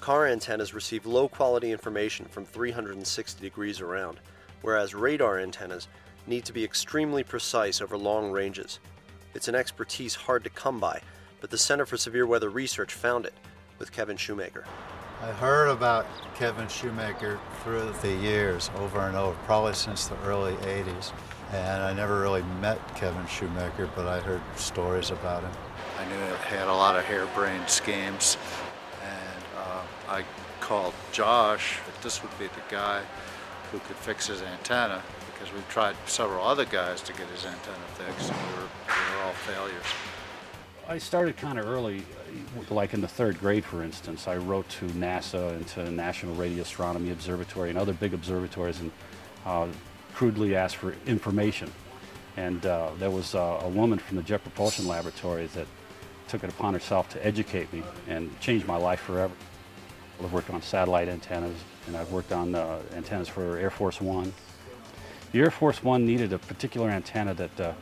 Car antennas receive low-quality information from 360 degrees around, whereas radar antennas need to be extremely precise over long ranges. It's an expertise hard to come by, but the Center for Severe Weather Research found it with Kevin Shoemaker. I heard about Kevin Shoemaker through the years, over and over, probably since the early 80s. And I never really met Kevin Shoemaker, but I heard stories about him. I knew he had a lot of harebrained schemes, and I called Josh, that this would be the guy who could fix his antenna, because we've tried several other guys to get his antenna fixed, and we were all failures. I started kind of early, like in the 3rd grade, for instance. I wrote to NASA and to National Radio Astronomy Observatory and other big observatories and crudely asked for information. And there was a woman from the Jet Propulsion Laboratory that took it upon herself to educate me and changed my life forever. I've worked on satellite antennas, and I've worked on antennas for Air Force One. The Air Force One needed a particular antenna that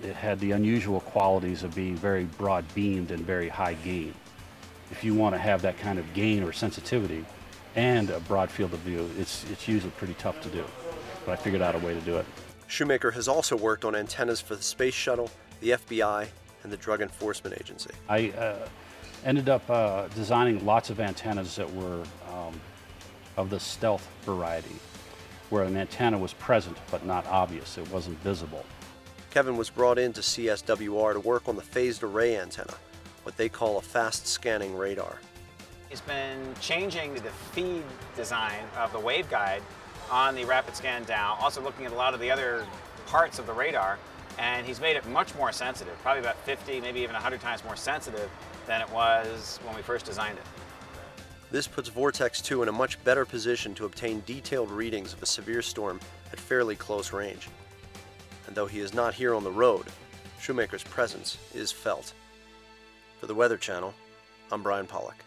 it had the unusual qualities of being very broad beamed and very high gain. If you want to have that kind of gain or sensitivity and a broad field of view, it's usually pretty tough to do. But I figured out a way to do it. Shoemaker has also worked on antennas for the Space Shuttle, the FBI, and the Drug Enforcement Agency. I ended up designing lots of antennas that were of the stealth variety, where an antenna was present but not obvious. It wasn't visible. Kevin was brought into CSWR to work on the phased array antenna, what they call a fast scanning radar. He's been changing the feed design of the waveguide on the rapid scan down, also looking at a lot of the other parts of the radar, and he's made it much more sensitive, probably about 50, maybe even 100 times more sensitive than it was when we first designed it. This puts VORTEX2 in a much better position to obtain detailed readings of a severe storm at fairly close range. And though he is not here on the road, Shoemaker's presence is felt. For the Weather Channel, I'm Brian Pollack.